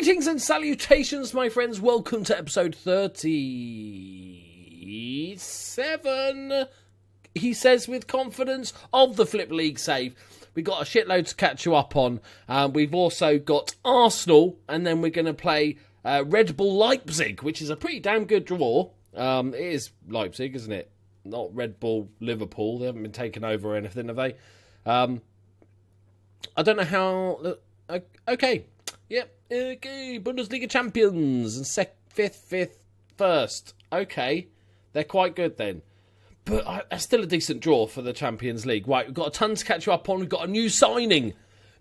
Greetings and salutations, my friends. Welcome to episode 37, he says with confidence, of the Flip League Save. We've got a shitload to catch you up on. We've also got Arsenal, and then we're going to play Red Bull Leipzig, which is a pretty damn good draw. It is Leipzig, isn't it? Not Red Bull Liverpool. They haven't been taken over or anything, have they? I don't know how... Okay. Yep. Okay. Bundesliga champions. And fifth, first. Okay. They're quite good then. But that's still a decent draw for the Champions League. Right, we've got a ton to catch you up on. We've got a new signing.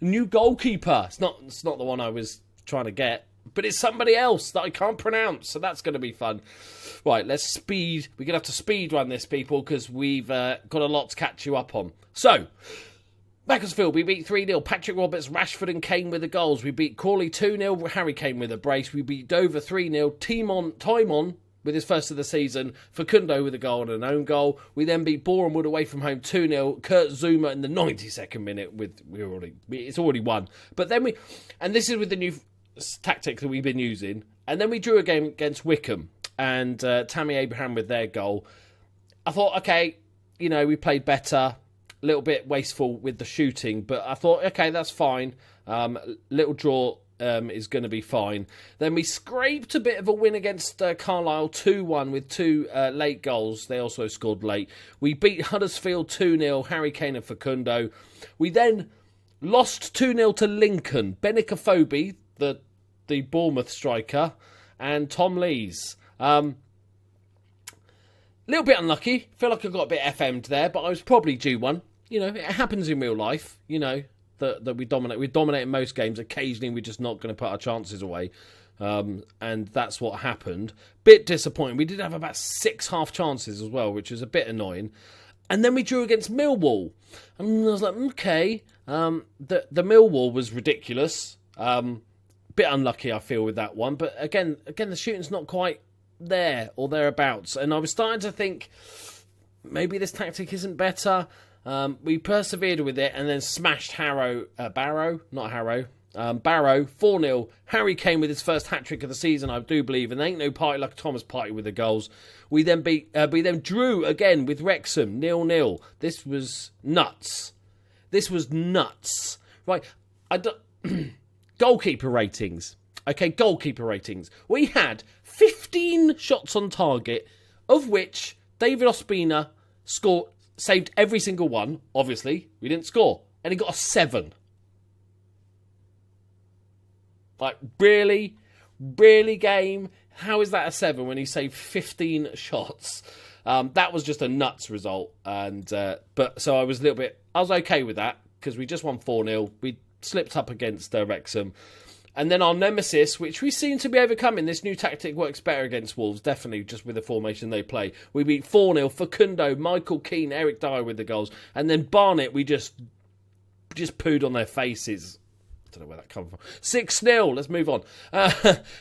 A new goalkeeper. It's not the one I was trying to get. But it's somebody else that I can't pronounce. So that's going to be fun. Right, let's speed. We're going to have to speed run this, people, because we've got a lot to catch you up on. So, Huddersfield, we beat 3-0. Patrick Roberts, Rashford and Kane with the goals. We beat Crawley 2-0. Harry Kane with a brace. We beat Dover 3-0. Timon with his first of the season. Facundo with a goal and an own goal. We then beat Boreham Wood away from home 2-0. Kurt Zuma in the 92nd minute. It's already won. But then and this is with the new tactic that we've been using. And then we drew a game against Wickham and Tammy Abraham with their goal. I thought, okay, we played better. A little bit wasteful with the shooting, but I thought, okay, that's fine. Little draw is going to be fine. Then we scraped a bit of a win against Carlisle 2-1 with two late goals. They also scored late. We beat Huddersfield 2-0, Harry Kane and Facundo. We then lost 2-0 to Lincoln. Benica Phobie, the Bournemouth striker, and Tom Lees. Little bit unlucky. Feel like I got a bit FM'd there, but I was probably due one. It happens in real life, that we dominate. We dominate in most games. Occasionally, we're just not going to put our chances away. And that's what happened. Bit disappointing. We did have about 6 half chances as well, which is a bit annoying. And then we drew against Millwall. And I was like, okay. The Millwall was ridiculous. Bit unlucky, I feel, with that one. But again, the shooting's not quite there or thereabouts. And I was starting to think, maybe this tactic isn't better. We persevered with it and then smashed Barrow 4-0. Harry Kane with his first hat-trick of the season, I do believe, and there ain't no party like Thomas Party with the goals. We then drew again with Wrexham 0-0. This was nuts. Right, goalkeeper ratings. Okay, goalkeeper ratings. We had 15 shots on target, of which David Ospina saved every single one. Obviously, we didn't score. And he got a 7. Like, really? Really, game? How is that a 7 when he saved 15 shots? That was just a nuts result. And so I was okay with that, because we just won 4-0. We slipped up against Wrexham. And then our nemesis, which we seem to be overcoming, this new tactic works better against Wolves, definitely just with the formation they play. We beat 4-0, Facundo, Michael Keane, Eric Dyer with the goals. And then Barnet, we just pooed on their faces. I don't know where that comes from. 6-0, let's move on.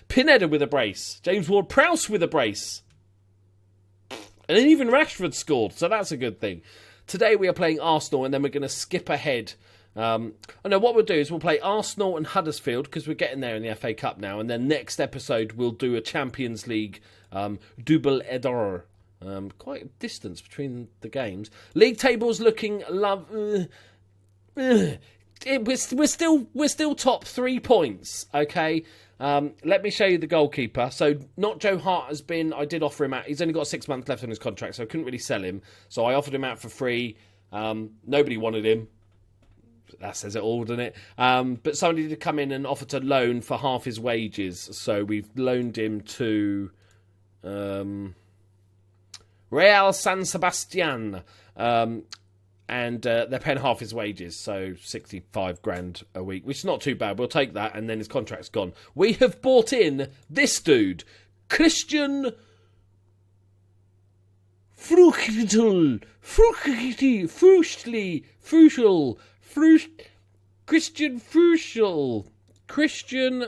Pineda with a brace. James Ward-Prowse with a brace. And then even Rashford scored, so that's a good thing. Today we are playing Arsenal, and then we're going to skip ahead. What we'll do is we'll play Arsenal and Huddersfield, because we're getting there in the FA Cup now, and then next episode we'll do a Champions League double header. Quite a distance between the games. League table's looking we're still top 3 points. Okay. Let me show you the goalkeeper. So not Joe Hart has been. I did offer him out. He's only got 6 months left on his contract, so I couldn't really sell him. So I offered him out for free. Nobody wanted him. That says it all, doesn't it? But somebody did come in and offer to loan for half his wages. So we've loaned him to Real San Sebastian. And they're paying half his wages. So 65 grand a week, which is not too bad. We'll take that. And then his contract's gone. We have bought in this dude, Christian Fruchtel. Christian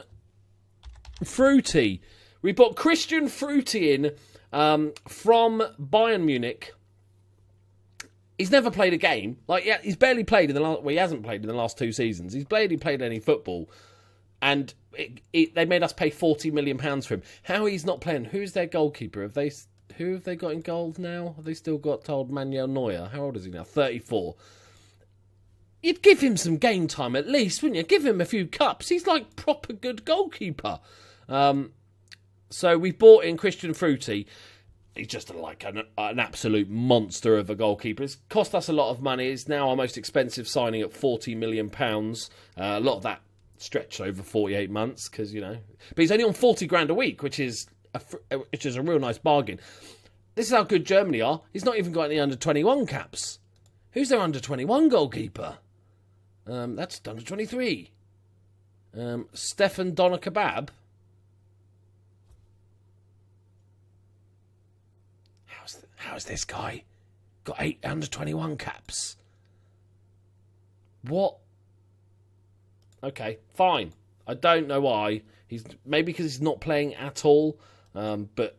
Fruity. We bought Christian Fruity in from Bayern Munich. He's never played a game. He's barely played in the last. Well, he hasn't played in the last 2 seasons. He's barely played any football, And they made us pay £40 million for him. How he's not playing? Who's their goalkeeper? Who have they got in goal now? Have they still got old Manuel Neuer? How old is he now? 34. You'd give him some game time at least, wouldn't you? Give him a few cups. He's like proper good goalkeeper. So we bought in Christian Fruity. He's just like an absolute monster of a goalkeeper. It's cost us a lot of money. It's now our most expensive signing at £40 million. A lot of that stretched over 48 months because, but he's only on 40 grand a week, which is a real nice bargain. This is how good Germany are. He's not even got any under 21 caps. Who's their under 21 goalkeeper? That's under 23. Stefan Doner Kebab. How's this guy got 8 under 21 caps? What? Okay, fine. I don't know why. Maybe because he's not playing at all, but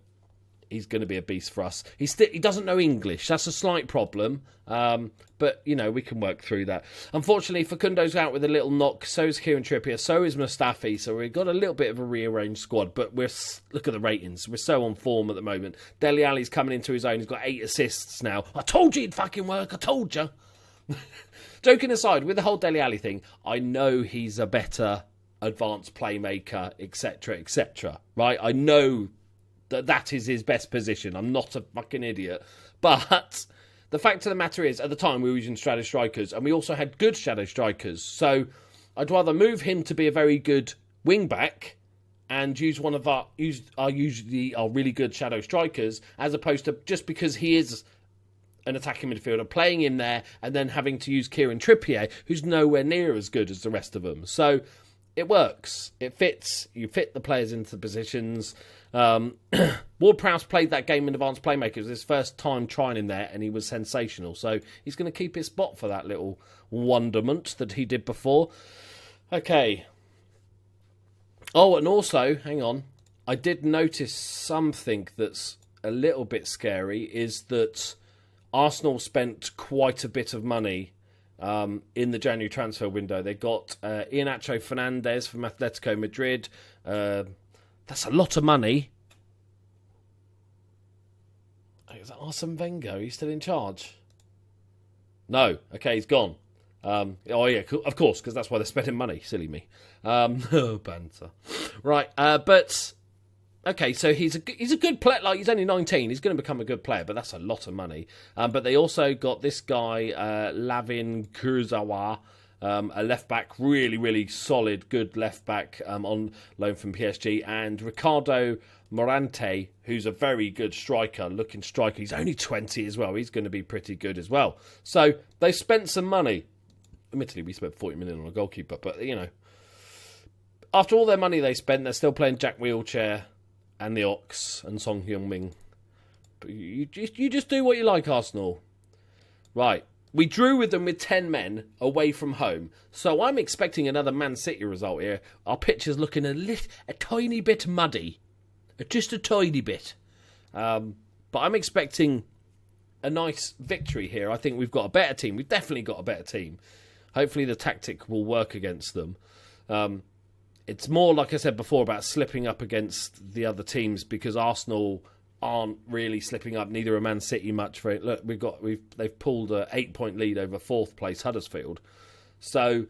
he's going to be a beast for us. He doesn't know English. That's a slight problem, but, we can work through that. Unfortunately, Facundo's out with a little knock. So is Kieran Trippier. So is Mustafi. So we've got a little bit of a rearranged squad, but look at the ratings. We're so on form at the moment. Dele Alli's coming into his own. He's got 8 assists now. I told you it'd fucking work. I told you. Joking aside, with the whole Dele Alli thing, I know he's a better advanced playmaker, etc., etc. Right? I know that is his best position. I'm not a fucking idiot. But the fact of the matter is, at the time, we were using shadow strikers, and we also had good shadow strikers. So I'd rather move him to be a very good wing-back and use one of our really good shadow strikers, as opposed to just because he is an attacking midfielder, playing him there and then having to use Kieran Trippier, who's nowhere near as good as the rest of them. So it works. It fits. You fit the players into the positions. Ward-Prowse played that game in advanced playmaker. It was his first time trying in there, and he was sensational. So he's going to keep his spot for that little wonderment that he did before. Okay. Oh, and also, hang on. I did notice something that's a little bit scary, is that Arsenal spent quite a bit of money in the January transfer window. They got Iheanacho Fernandez from Atletico Madrid. That's a lot of money. Is that Arsene Wenger? Are you still in charge? No. Okay, he's gone. Oh, yeah, of course, because that's why they're spending money. Silly me. Banter. Right, but... Okay, so he's a good player. Like, he's only 19. He's going to become a good player, but that's a lot of money. But they also got this guy, Lavin Kurzawa, a left-back, really, really solid, good left-back on loan from PSG. And Ricardo Morante, who's a very good looking striker. He's only 20 as well. He's going to be pretty good as well. So they spent some money. Admittedly, we spent 40 million on a goalkeeper, but, after all their money they spent, they're still playing Jack Wheelchair and the Ox and Song Hyun-min. But you just do what you like, Arsenal. Right. We drew with them with 10 men away from home. So I'm expecting another Man City result here. Our pitch is looking a tiny bit muddy. Just a tiny bit. But I'm expecting a nice victory here. I think we've got a better team. We've definitely got a better team. Hopefully the tactic will work against them. It's more, like I said before, about slipping up against the other teams, because Arsenal aren't really slipping up. Neither are Man City much. Look, they've pulled an 8-point lead over 4th place Huddersfield. So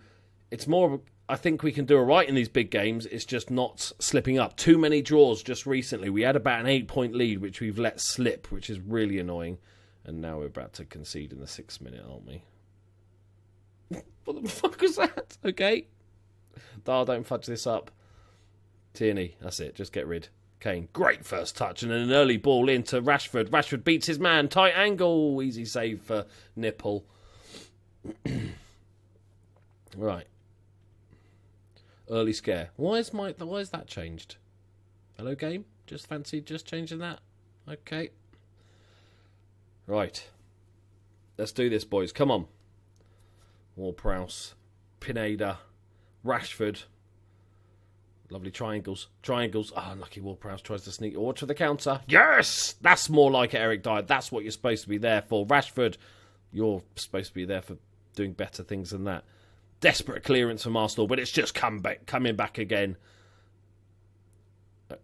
it's more. I think we can do all right in these big games. It's just not slipping up. Too many draws just recently. We had about an 8-point lead, which we've let slip, which is really annoying. And now we're about to concede in the 6th minute, aren't we? What the fuck was that? Okay. Don't fudge this up. Tierney, that's it. Just get rid. Kane, great first touch, and an early ball into Rashford. Rashford beats his man. Tight angle. Easy save for Nipple. Right. Early scare. Why is that changed? Hello, game? Just changing that? Okay. Right. Let's do this, boys. Come on. Ward-Prowse. Pineda. Rashford. Lovely triangles. Unlucky Ward-Prowse tries to sneak. Watch for the counter. Yes! That's more like it, Eric Dyer. That's what you're supposed to be there for. Rashford, you're supposed to be there for doing better things than that. Desperate clearance from Arsenal, but it's just coming back again.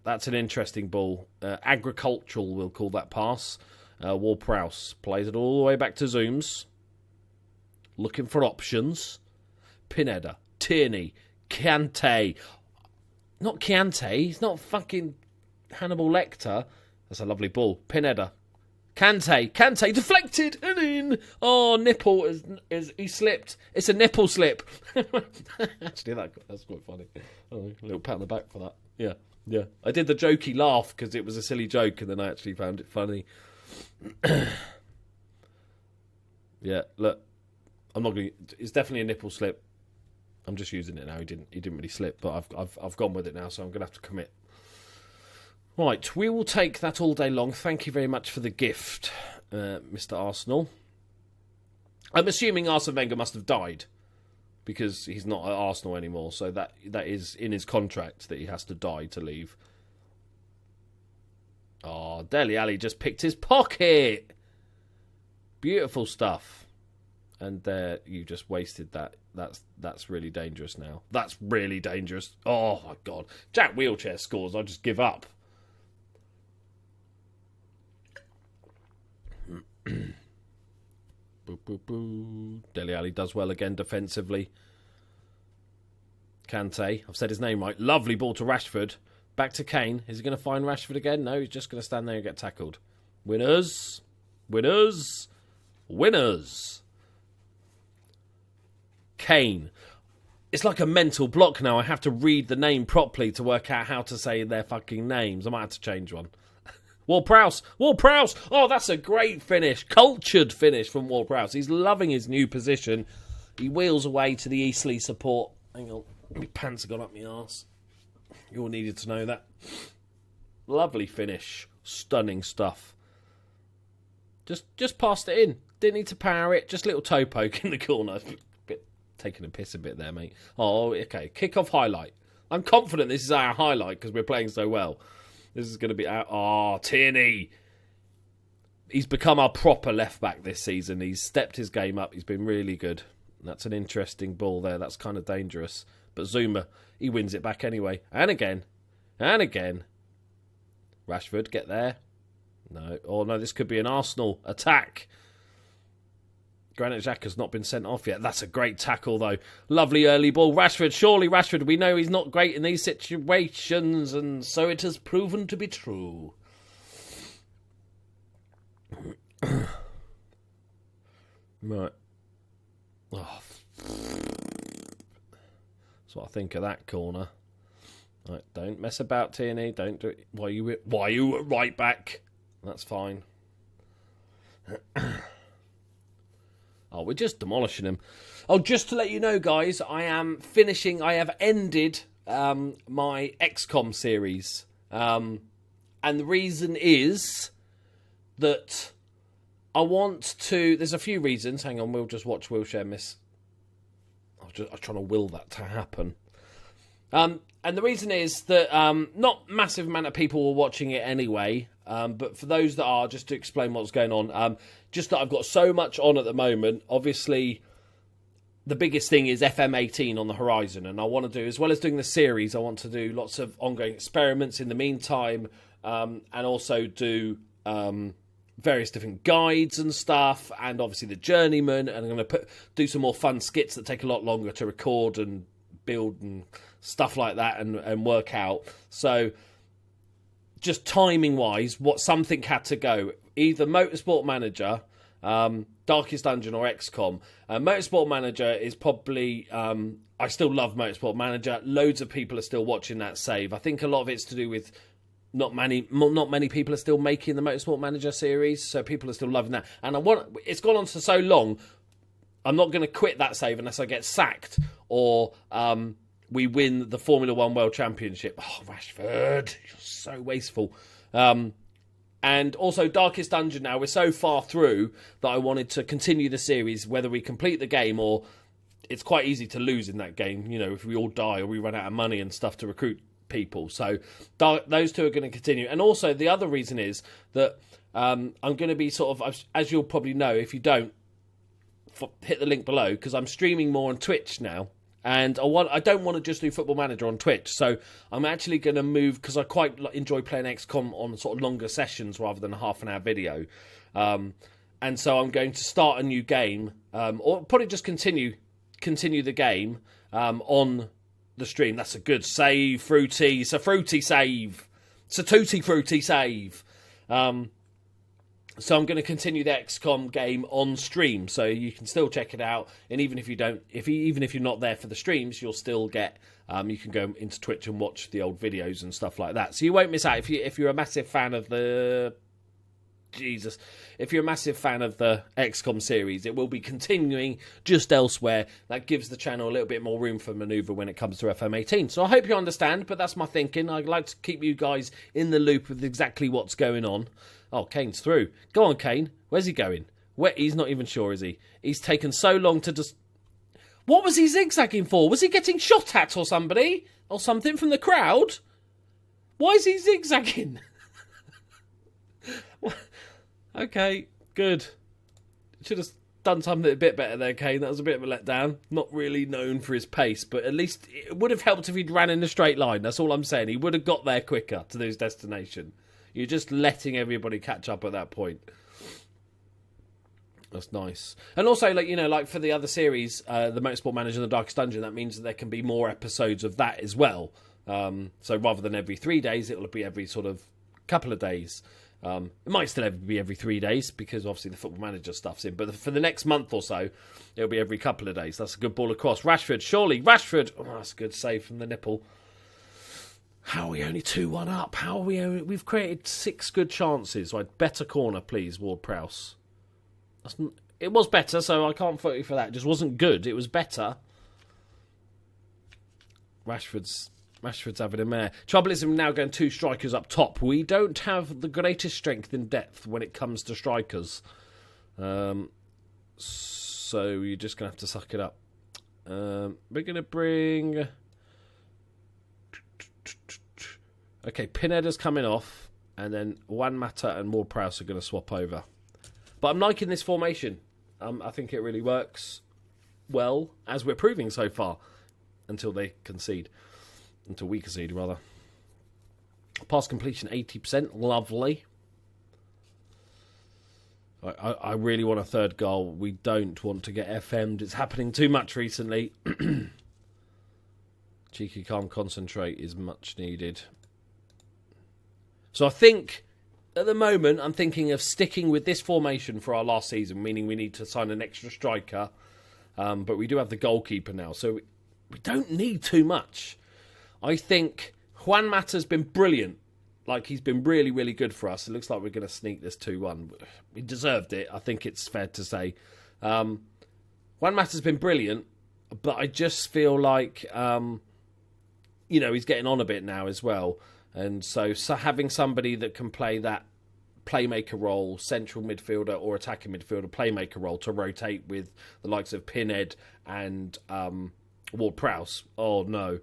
That's an interesting ball. Agricultural, we'll call that pass. Ward-Prowse plays it all the way back to Zooms. Looking for options. Pineda, Tierney, Kante. Not Kante, he's not fucking Hannibal Lecter. That's a lovely ball. Pineda. Kante, deflected and in. Oh, nipple, he slipped. It's a nipple slip. Actually, that's quite funny. Oh, a little pat on the back for that. Yeah. I did the jokey laugh because it was a silly joke, and then I actually found it funny. Yeah, look, I'm not going. It's definitely a nipple slip. I'm just using it now. He didn't really slip, but I've gone with it now, so I'm going to have to commit. Right, we will take that all day long. Thank you very much for the gift, Mr. Arsenal. I'm assuming Arsene Wenger must have died because he's not at Arsenal anymore, so that is in his contract that he has to die to leave. Oh, Dele Alli just picked his pocket. Beautiful stuff. And there, you just wasted that. That's really dangerous now. That's really dangerous. Oh, my God. Jack Wheelchair scores. I'll just give up. Boop, boop, boop. Dele Alli does well again defensively. Kante, I've said his name right. Lovely ball to Rashford. Back to Kane. Is he going to find Rashford again? No, he's just going to stand there and get tackled. Winners. Kane. It's like a mental block now. I have to read the name properly to work out how to say their fucking names. I might have to change one. Ward-Prowse. Oh, that's a great finish. Cultured finish from Ward-Prowse. He's loving his new position. He wheels away to the Eastleigh support. Hang on. My pants have gone up my arse. You all needed to know that. Lovely finish. Stunning stuff. Just passed it in. Didn't need to power it. Just a little toe poke in the corner. Taking a piss a bit there, mate. Oh, okay. Kick-off highlight. I'm confident this is our highlight because we're playing so well. This is going to be our... Oh, Tierney. He's become our proper left-back this season. He's stepped his game up. He's been really good. That's an interesting ball there. That's kind of dangerous. But Zuma, he wins it back anyway. And again. Rashford, get there. No. Oh, no, this could be an Arsenal attack. Granit Xhaka's not been sent off yet. That's a great tackle, though. Lovely early ball. Rashford, surely Rashford. We know he's not great in these situations, and so it has proven to be true. Right. Oh. That's what I think of that corner. Right, don't mess about, Tierney. Don't do it. Why are you at right back? That's fine. Oh, we're just demolishing him. Oh, just to let you know, guys, I have ended my XCOM series. And the reason is that I want to... There's a few reasons. Hang on, we'll just watch Wheelchair miss. I'm trying to will that to happen. And the reason is that not massive amount of people were watching it anyway. But for those that are, just to explain what's going on, just that I've got so much on at the moment. Obviously, the biggest thing is FM18 on the horizon. And I want to do, as well as doing the series, I want to do lots of ongoing experiments in the meantime. And also do various different guides and stuff. And obviously the Journeyman. And I'm going to do some more fun skits that take a lot longer to record and build and stuff like that and work out. So... just timing-wise, something had to go. Either Motorsport Manager, Darkest Dungeon, or XCOM. Motorsport Manager is probably... I still love Motorsport Manager. Loads of people are still watching that save. I think a lot of it's to do with not many people are still making the Motorsport Manager series, so people are still loving that. And it's gone on for so long, I'm not going to quit that save unless I get sacked or... we win the Formula One World Championship. Oh, Rashford, you're so wasteful. And also Darkest Dungeon now. We're so far through that I wanted to continue the series, whether we complete the game or it's quite easy to lose in that game, you know, if we all die or we run out of money and stuff to recruit people. So those two are going to continue. And also the other reason is that I'm going to be sort of, as you'll probably know, if you don't, hit the link below, because I'm streaming more on Twitch now. And I don't want to just do Football Manager on Twitch, so I'm actually going to move, because I quite enjoy playing XCOM on sort of longer sessions rather than a half-an-hour video. And so I'm going to start a new game, or probably just continue the game on the stream. That's a good save, Fruity. It's a fruity save. It's a tutti fruity save. So I'm going to continue the XCOM game on stream, so you can still check it out. And even if you're not there for the streams, you'll still get. You can go into Twitch and watch the old videos and stuff like that. So you won't miss out if you're a massive fan of the. If you're a massive fan of the XCOM series, it will be continuing just elsewhere. That gives the channel a little bit more room for manoeuvre when it comes to FM18. So I hope you understand, but that's my thinking. I'd like to keep you guys in the loop with exactly what's going on. Oh, Kane's through. Go on, Kane. Where's he going? He's not even sure, is he? He's taken so long to just... What was he zigzagging for? Was he getting shot at or somebody? Or something from the crowd? Why is he zigzagging? Okay, good. Should have done something a bit better there, Kane. That was a bit of a letdown. Not really known for his pace, but at least it would have helped if he'd ran in a straight line. That's all I'm saying. He would have got there quicker to his destination. You're just letting everybody catch up at that point. That's nice. And also, like for the other series, the Motorsport Manager and the Darkest Dungeon, that means that there can be more episodes of that as well. So rather than every 3 days, it will be every sort of couple of days. It might still be every 3 days, because obviously the Football Manager stuff's in. But for the next month or so, it'll be every couple of days. That's a good ball across. Rashford. Oh, that's a good save from the nipple. How are we only 2-1 up? We've created 6 good chances. Right, better corner, please, Ward-Prowse. It was better, so I can't fault you for that. It just wasn't good. It was better. Rashford's having a mare. Trouble is, we're now going 2 strikers up top. We don't have the greatest strength in depth when it comes to strikers. So you're just going to have to suck it up. We're going to bring... Okay, Pineda's coming off, and then Juan Mata and Ward-Prowse are going to swap over. But I'm liking this formation. I think it really works well, as we're proving so far, until they concede. Until we concede, rather. Pass completion 80%. Lovely. I really want a third goal. We don't want to get FM'd. It's happening too much recently. Cheeky, calm, concentrate is much needed. So I think, at the moment, I'm thinking of sticking with this formation for our last season, meaning we need to sign an extra striker. But we do have the goalkeeper now, so we don't need too much. I think Juan Mata's been brilliant. He's been really, really good for us. It looks like we're going to sneak this 2-1. We deserved it, I think it's fair to say. Juan Mata's been brilliant, but I just feel like... he's getting on a bit now as well. And so having somebody that can play that playmaker role, central midfielder or attacking midfielder playmaker role to rotate with the likes of Pinhead and Ward-Prowse. Oh, no.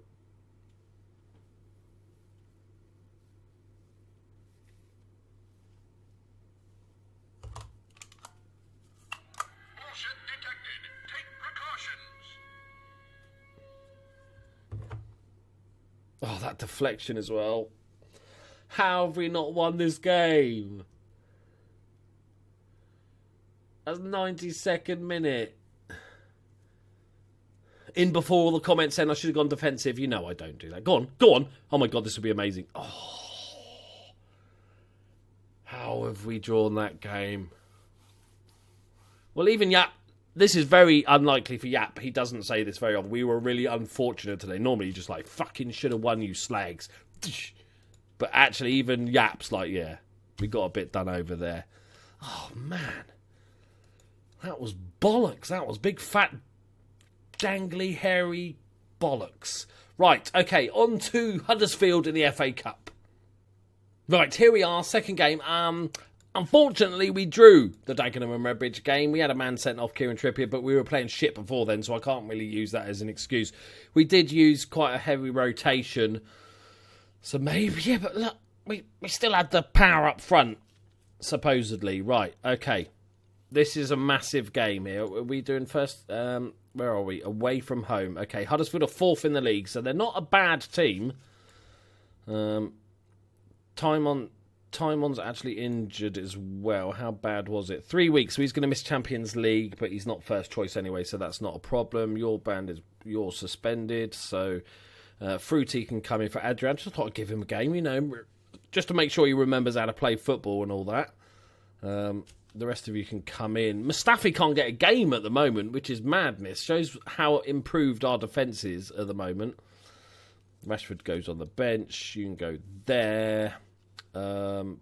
Oh, that deflection as well. How have we not won this game? That's 92nd minute. In before all the comments saying I should have gone defensive. You know I don't do that. Go on. Oh my God, this would be amazing. Oh. How have we drawn that game? Well, even Yap. This is very unlikely for Yap. He doesn't say this very often. We were really unfortunate today. Normally, he's just fucking should have won, you slags. But actually, even Yap's yeah, we got a bit done over there. Oh, man. That was bollocks. That was big, fat, dangly, hairy bollocks. Right, okay, on to Huddersfield in the FA Cup. Right, here we are, second game. Unfortunately, we drew the Dagenham and Redbridge game. We had a man sent off, Kieran Trippier, but we were playing shit before then, so I can't really use that as an excuse. We did use quite a heavy rotation. So maybe, yeah, but look, we still had the power up front, supposedly. Right, okay. This is a massive game here. Are we doing first? Where are we? Away from home. Okay, Huddersfield are 4th in the league, so they're not a bad team. Timon's actually injured as well. How bad was it? 3 weeks, so he's going to miss Champions League, but he's not first choice anyway, so that's not a problem. You're suspended, so Fruity can come in for Adrian. Just thought I'd give him a game, just to make sure he remembers how to play football and all that. The rest of you can come in. Mustafi can't get a game at the moment, which is madness. Shows how improved our defence is at the moment. Rashford goes on the bench. You can go there.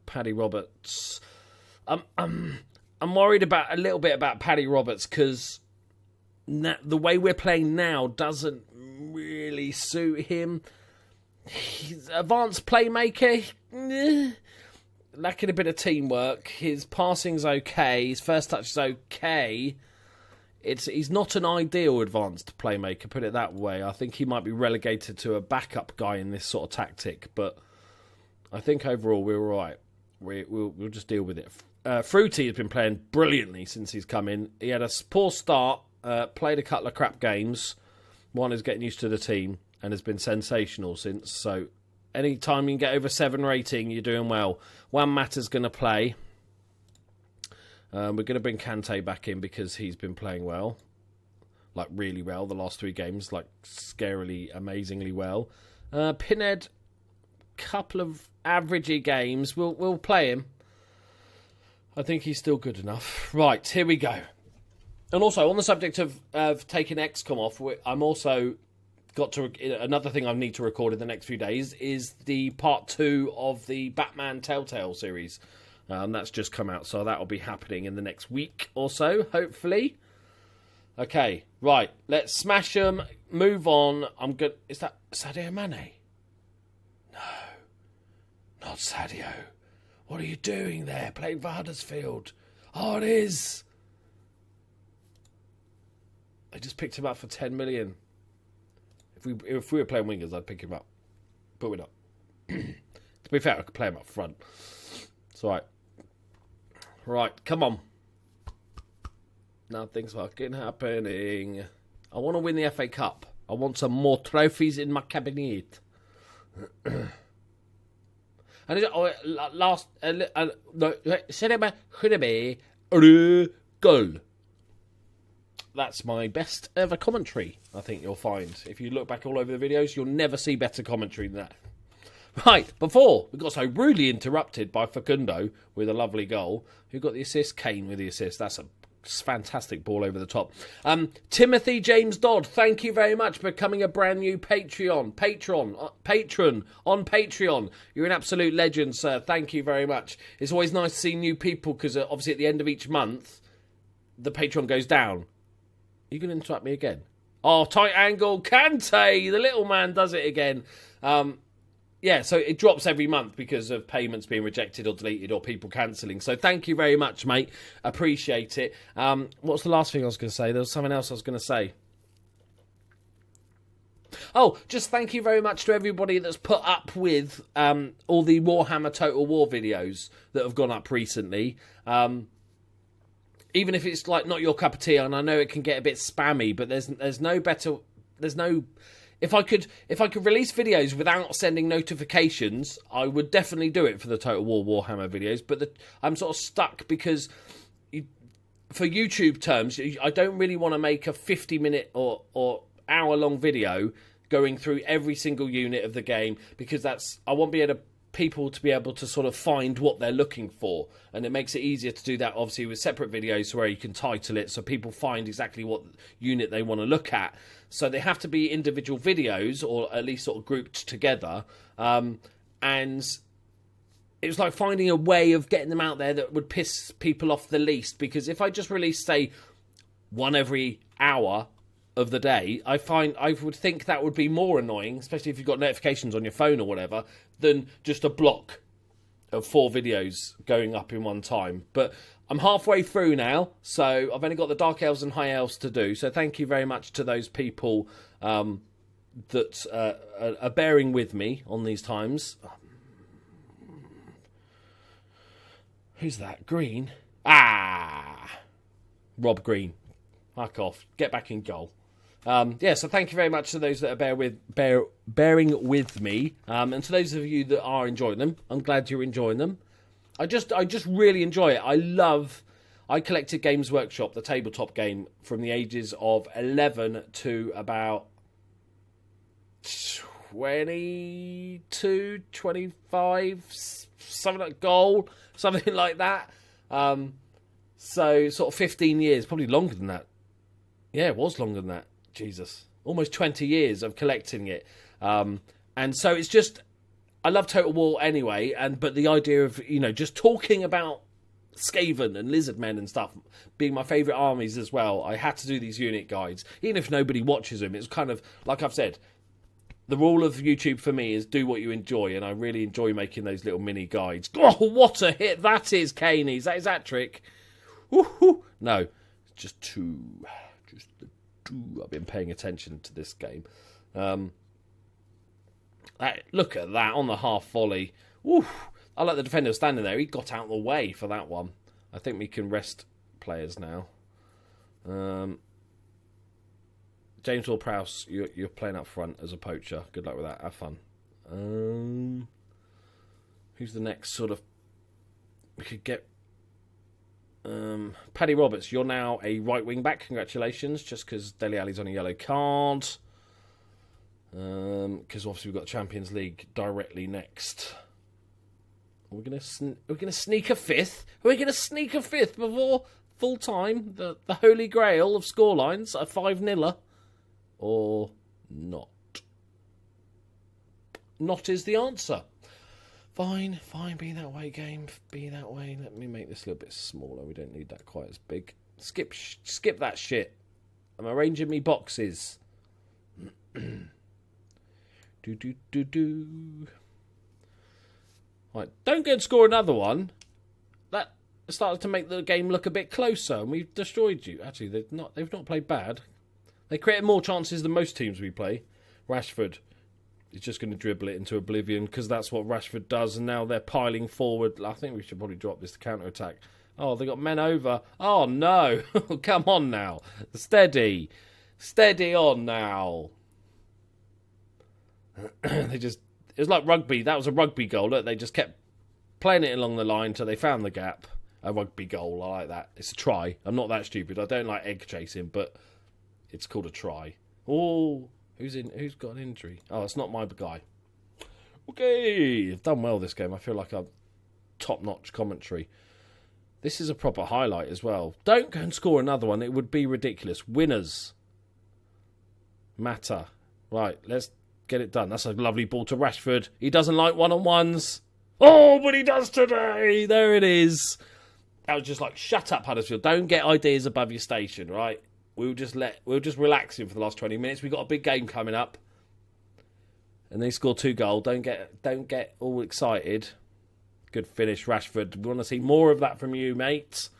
Paddy Roberts. I'm worried a little bit about Paddy Roberts because the way we're playing now doesn't really suit him. He's advanced playmaker, lacking a bit of teamwork. His passing's okay. His first touch is okay. He's not an ideal advanced playmaker, put it that way. I think he might be relegated to a backup guy in this sort of tactic, but I think overall we're all right. We'll just deal with it. Fruity has been playing brilliantly since he's come in. He had a poor start, played a couple of crap games. One is getting used to the team and has been sensational since. So any time you can get over 7 rating, you're doing well. Juan Mata's going to play. We're going to bring Kante back in because he's been playing well. Like really well the last 3 games. Like scarily, amazingly well. Pinhead, couple of averagey games. We'll play him. I think he's still good enough. Right, here we go. And also, on the subject of taking XCOM off, I'm also got to... Another thing I need to record in the next few days is the part 2 of the Batman Telltale series. That's just come out, so that'll be happening in the next week or so, hopefully. Okay, right. Let's smash them. Move on. Is that Sadio Mane? No. Not Sadio. What are you doing there, playing for Huddersfield? Oh, it is. They just picked him up for 10 million. If we were playing wingers, I'd pick him up. But we're not. To be fair, I could play him up front. It's all right. Right, come on. Nothing's fucking happening. I want to win the FA Cup. I want some more trophies in my cabinet. And last... goal. That's my best ever commentary, I think you'll find. If you look back all over the videos, you'll never see better commentary than that. Right, before we got so rudely interrupted by Facundo with a lovely goal. Who got the assist? Kane with the assist. That's a fantastic ball over the top. Timothy James Dodd, thank you very much for becoming a brand new patron on Patreon. You're an absolute legend, sir. Thank you very much. It's always nice to see new people because obviously at the end of each month, the Patreon goes down. Are you going to interrupt me again? Oh, tight angle, Kante, the little man does it again. Yeah, so it drops every month because of payments being rejected or deleted or people cancelling. So thank you very much, mate. Appreciate it. What's the last thing I was going to say? There was something else I was going to say. Oh, just thank you very much to everybody that's put up with all the Warhammer Total War videos that have gone up recently. Even if it's like not your cup of tea, and I know it can get a bit spammy, but there's no better... There's no... If I could release videos without sending notifications, I would definitely do it for the Total War Warhammer videos. But I'm sort of stuck because, for YouTube terms, I don't really want to make a 50-minute or hour-long video going through every single unit of the game because I won't be able to people to be able to sort of find what they're looking for, and it makes it easier to do that obviously with separate videos where you can title it so people find exactly what unit they want to look at. So they have to be individual videos or at least sort of grouped together, and it was like finding a way of getting them out there that would piss people off the least, because if I just released, say, one every hour of the day, I would think that would be more annoying, especially if you've got notifications on your phone or whatever, than just a block of 4 videos going up in one time. But I'm halfway through now, so I've only got the Dark Elves and High Elves to do. So thank you very much to those people that are bearing with me on these times. Who's that? Green? Ah! Rob Green. Fuck off. Get back in goal. So thank you very much to those that are bearing with me. And to those of you that are enjoying them, I'm glad you're enjoying them. I just really enjoy it. I collected Games Workshop, the tabletop game, from the ages of 11 to about 22, 25, something like goal, something like that. So sort of 15 years, probably longer than that. Yeah, it was longer than that. Jesus. Almost 20 years of collecting it. And so it's just, I love Total War anyway, but the idea of, just talking about Skaven and Lizardmen and stuff being my favourite armies as well, I had to do these unit guides. Even if nobody watches them, it's kind of, like I've said, the rule of YouTube for me is do what you enjoy, and I really enjoy making those little mini guides. Oh, what a hit that is, Caney. Is that trick? Woohoo! No, just two. Just the two. I've been paying attention to this game. Look at that on the half volley. Woof. I like the defender standing there. He got out of the way for that one. I think we can rest players now. James Ward-Prowse, you're playing up front as a poacher. Good luck with that. Have fun. Who's the next sort of... We could get... Paddy Roberts, you're now a right wing back. Congratulations, just because Dele Alli's on a yellow card. Because obviously we've got the Champions League directly next. We're gonna sneak a fifth. We're gonna sneak a fifth before full time. The holy grail of scorelines, a 5-0, or not. Not is the answer. Fine, be that way, game. Be that way. Let me make this a little bit smaller. We don't need that quite as big. Skip that shit. I'm arranging me boxes. do. Right, don't go and score another one. That started to make the game look a bit closer, and we've destroyed you. Actually, they've not played bad. They created more chances than most teams we play. Rashford is just going to dribble it into oblivion because that's what Rashford does, and now they're piling forward. I think we should probably drop this to counter-attack. Oh, they got men over. Oh, no. Come on now. Steady on now. It was like rugby. That was a rugby goal. Look, they just kept playing it along the line until they found the gap. A rugby goal. I like that. It's a try. I'm not that stupid. I don't like egg chasing, but it's called a try. Oh, who's got an injury? Oh, it's not my guy. Okay, I've done well this game. I feel like I'm top-notch commentary. This is a proper highlight as well. Don't go and score another one. It would be ridiculous. Winners matter. Right, let's get it done. That's a lovely ball to Rashford. He doesn't like one-on-ones. Oh, but he does today. There it is. I was just like, shut up, Huddersfield. Don't get ideas above your station, right? We'll just relax him for the last 20 minutes. We've got a big game coming up. And they score 2 goals. Don't get all excited. Good finish, Rashford. We want to see more of that from you, mate.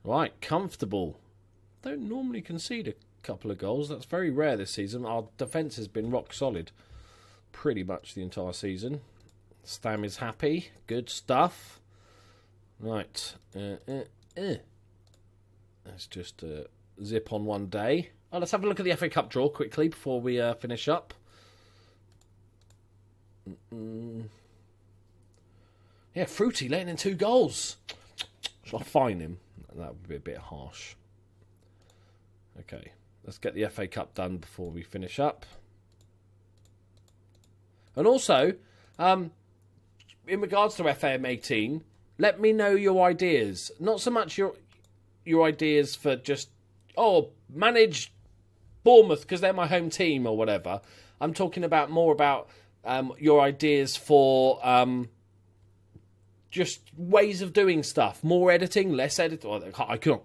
Right, comfortable. Don't normally concede a couple of goals. That's very rare this season. Our defence has been rock solid pretty much the entire season. Stam is happy. Good stuff. Right. Let's just zip on one day. Oh, let's have a look at the FA Cup draw quickly before we finish up. Yeah, Fruity letting in 2 goals. Shall I fine him? That would be a bit harsh. Okay, let's get the FA Cup done before we finish up. And also, in regards to FM18, let me know your ideas. Not so much your ideas for just, manage Bournemouth because they're my home team or whatever. I'm talking more about your ideas for just ways of doing stuff. More editing, less editing. Well,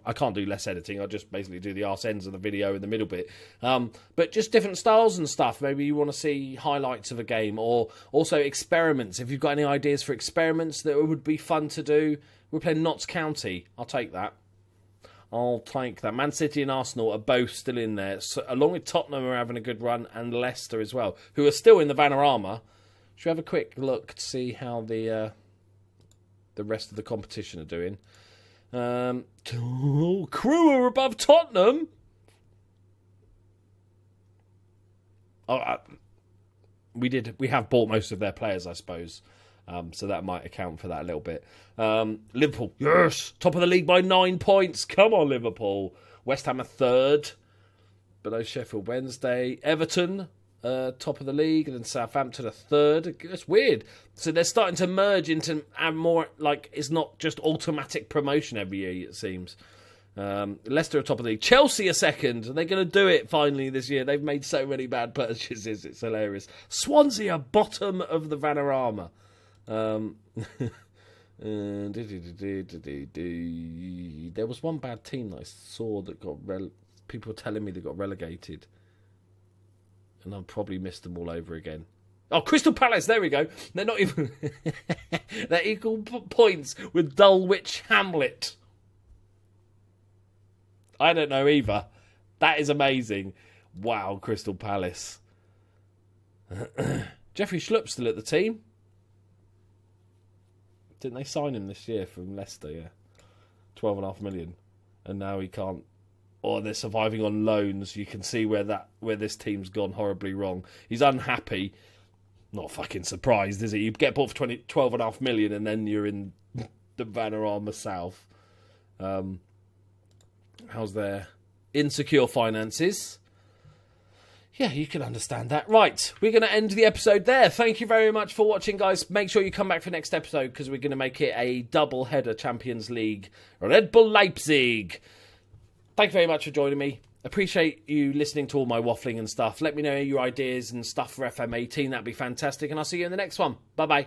I can't do less editing. I just basically do the arse ends of the video in the middle bit. But just different styles and stuff. Maybe you want to see highlights of a game, or also experiments. If you've got any ideas for experiments that would be fun to do. We're playing Notts County. I'll take that. Man City and Arsenal are both still in there. So, along with Tottenham are having a good run, and Leicester as well, who are still in the Vanarama. Should we have a quick look to see how the the rest of the competition are doing. Crew are above Tottenham. We have bought most of their players, I suppose. So that might account for that a little bit. Liverpool, yes, top of the league by 9 points. Come on, Liverpool. West Ham are third, below Sheffield Wednesday. Everton, top of the league, and then Southampton are third. It's weird. So they're starting to merge into and more like it's not just automatic promotion every year. It seems. Leicester are top of the league. Chelsea are second. Are they going to do it finally this year? They've made so many bad purchases. It's hilarious. Swansea are bottom of the Vanarama. There was one bad team that I saw that got people were telling me they got relegated, and I've probably missed them all over again. Oh, Crystal Palace, there we go. They're not even they're equal points with Dulwich Hamlet. I don't know either. That is amazing. Wow, Crystal Palace. Jeffrey Schlupp's still at the team. Didn't they sign him this year from Leicester? Yeah, 12.5 million, and now he can't. Or they're surviving on loans. You can see where this team's gone horribly wrong. He's unhappy. Not fucking surprised, is it? You get bought for 12.5 million, and then you're in the Vanarama South. How's their insecure finances? Yeah, you can understand that. Right, we're going to end the episode there. Thank you very much for watching, guys. Make sure you come back for next episode because we're going to make it a double-header Champions League. Red Bull Leipzig. Thank you very much for joining me. Appreciate you listening to all my waffling and stuff. Let me know your ideas and stuff for FM18. That'd be fantastic. And I'll see you in the next one. Bye-bye.